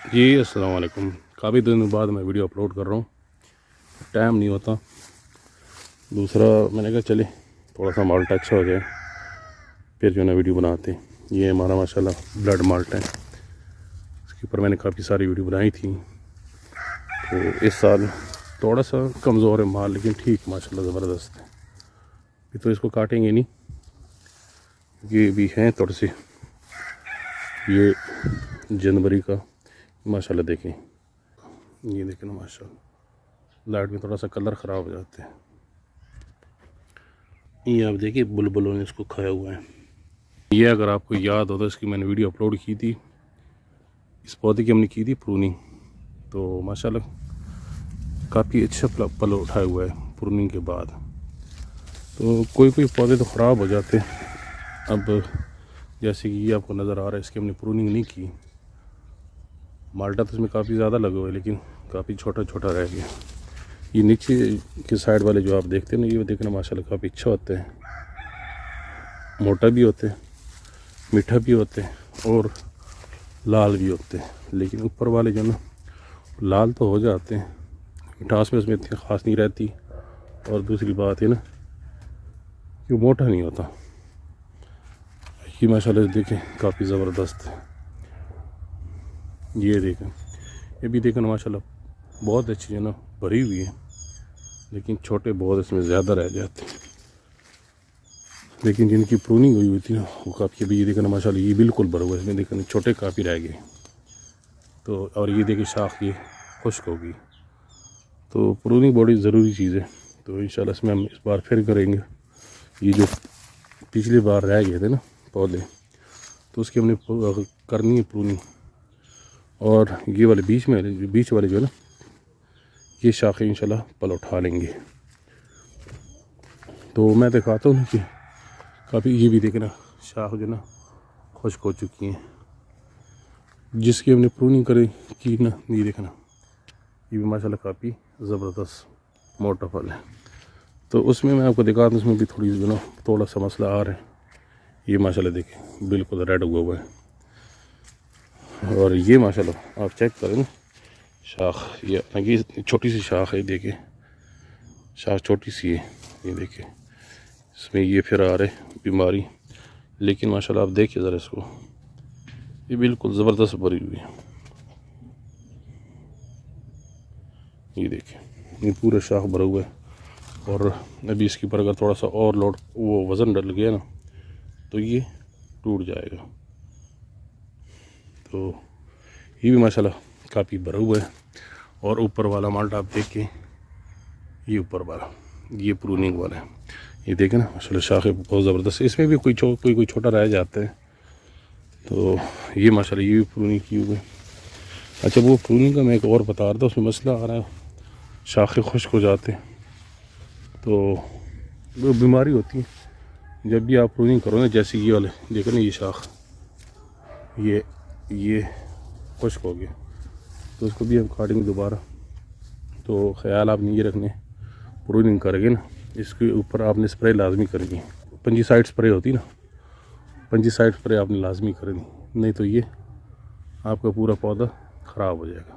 जी अस्सलाम वालेकुम। काफ़ी दिनों बाद मैं वीडियो अपलोड कर रहा हूँ, टाइम नहीं होता। दूसरा मैंने कहा चले थोड़ा सा माल्टा अच्छा हो जाए, फिर जो है ना वीडियो बनाते हैं। ये हमारा माशाल्लाह ब्लड माल्ट है, इसके ऊपर मैंने काफ़ी सारी वीडियो बनाई थी। तो इस साल थोड़ा सा कमज़ोर है माल, लेकिन ठीक माशाल्लाह ज़बरदस्त है। अभी तो इसको काटेंगे नहीं, ये भी हैं थोड़े से। ये जनवरी का माशाल्लाह देखें, ये देखें ना माशाल्लाह, लाइट में थोड़ा सा कलर ख़राब हो जाते हैं। ये आप देखिए बुलबुलों ने इसको खाया हुआ है। ये अगर आपको याद हो तो इसकी मैंने वीडियो अपलोड की थी, इस पौधे की हमने की थी प्रूनिंग। तो माशाल्लाह काफ़ी अच्छा पल उठाया हुआ है प्रूनिंग के बाद। तो कोई कोई पौधे तो ख़राब हो जाते हैं। अब जैसे कि ये आपको नज़र आ रहा है, इसकी हमने प्रूनिंग नहीं की। माल्टा तो इसमें काफ़ी ज़्यादा लगे हुए, लेकिन काफ़ी छोटा छोटा रह गया। ये नीचे के साइड वाले जो आप देखते हैं ना, ये देखना माशाल्लाह काफ़ी अच्छा होते हैं, मोटा भी होते हैं, मीठा भी होते हैं और लाल भी होते हैं। लेकिन ऊपर वाले जो ना लाल तो हो जाते हैं, मिठास में उसमें इतनी ख़ास नहीं रहती। और दूसरी बात है ना कि वो मोटा नहीं होता। ये माशाल्लाह देखें काफ़ी ज़बरदस्त है। ये देखें, ये भी देखें माशाल्लाह बहुत अच्छी है ना, भरी हुई है, लेकिन छोटे बहुत इसमें ज़्यादा रह जाते हैं। लेकिन जिनकी प्रूनिंग हुई हुई थी ना, वो काफ़ी, अभी ये देखना माशाल्लाह ये बिल्कुल भरा हुआ है, इसमें देखना छोटे काफ़ी रह गए। तो और ये देखिए शाख ये खुश्क होगी। तो प्रूनिंग बड़ी ज़रूरी चीज़ है। तो इंशाल्लाह इसमें हम इस बार फिर करेंगे। ये जो पिछली बार रह गए थे ना पौधे, तो उसकी हमने करनी है प्रूनिंग। और ये वाले बीच वाले जो है ना, ये शाखें इंशाल्लाह पल उठा लेंगे। तो मैं दिखाता हूँ कि काफ़ी, ये भी देखना शाख जो ना खुश्क हो चुकी हैं, जिसकी हमने प्रूनिंग करी की ना। ये देखना, ये भी माशाल्लाह काफ़ी ज़बरदस्त मोटा फल है। तो उसमें मैं आपको दिखाता हूँ, उसमें भी थोड़ी जो ना थोड़ा सा मसला आ रहा है। ये माशाल्लाह देखें बिल्कुल रेड हुआ हुआ है। और ये माशाल्लाह आप चेक करें ना शाख, ये छोटी सी शाख है, देखिए शाख छोटी सी है। ये देखिए इसमें ये फिर आ रहे बीमारी, लेकिन माशाल्लाह आप देखिए ज़रा इसको, ये बिल्कुल ज़बरदस्त भरी हुई है। ये देखिए ये पूरा शाख भरा हुआ है। और अभी इसके ऊपर अगर थोड़ा सा और लोड वो वज़न डल गया ना, तो ये टूट जाएगा। तो ये भी माशाल्लाह काफ़ी भरा हुआ है। और ऊपर वाला माल्टा आप देख के, ये ऊपर वाला ये प्रूनिंग वाला है। ये देखें ना माशाल्लाह शाखें बहुत ज़बरदस्त है। इसमें भी कोई छोटा रह जाता है। तो ये माशाल्लाह ये भी प्रूनिंग की हुई है। अच्छा, वो प्रूनिंग का मैं एक और बता रहा था, उसमें मसला आ रहा है, शाखें खुश्क हो जाते हैं, तो वो बीमारी होती है। जब भी आप प्रूनिंग करो ना, जैसे ये वाले देखो ना, ये शाख ये खुश्क हो गया, तो उसको भी हम काटेंगे दोबारा। तो ख्याल आपने ये रखने, प्रूनिंग करेंगे ना, इसके ऊपर आपने स्प्रे लाजमी करनी। पंजीसाइड स्प्रे होती ना, पंजीसाइड स्प्रे आपने लाजमी करनी, नहीं तो ये आपका पूरा पौधा ख़राब हो जाएगा।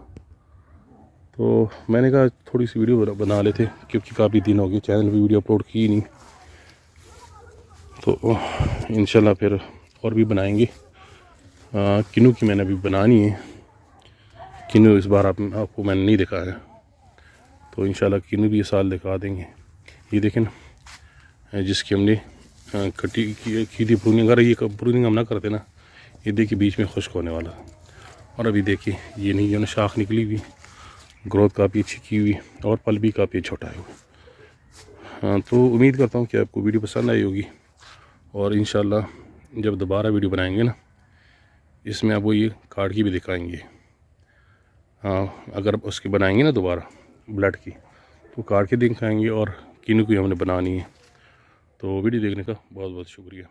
तो मैंने कहा थोड़ी सी वीडियो बना लेते, क्योंकि काफ़ी दिन हो गए चैनल पे वीडियो अपलोड की नहीं। तो इंशाल्लाह फिर और भी बनाएंगे। किन्नू की मैंने अभी बनानी है। किन्नू इस बार आपको मैंने नहीं दिखाया, तो इंशाल्लाह किन्नू भी इस साल दिखा देंगे। ये देखें ना, जिसकी हमने कटी की थी प्रूनिंग, अगर ये प्रूनिंग हम ना करते ना, ये देखिए बीच में खुश्क होने वाला। और अभी देखिए ये नहीं जो ना शाख निकली हुई, ग्रोथ काफ़ी अच्छी की हुई, और पल भी काफ़ी छोटा है। हाँ, तो उम्मीद करता हूँ कि आपको वीडियो पसंद आई होगी। और इंशाल्लाह जब दोबारा वीडियो बनाएंगे ना, इसमें आपको ये कार्ड की भी दिखाएंगे। हाँ, अगर उसकी बनाएंगे ना दोबारा ब्लड की, तो कार्ड की दिखाएंगे, और किन्नू की हमने बनानी है। तो वीडियो देखने का बहुत बहुत शुक्रिया।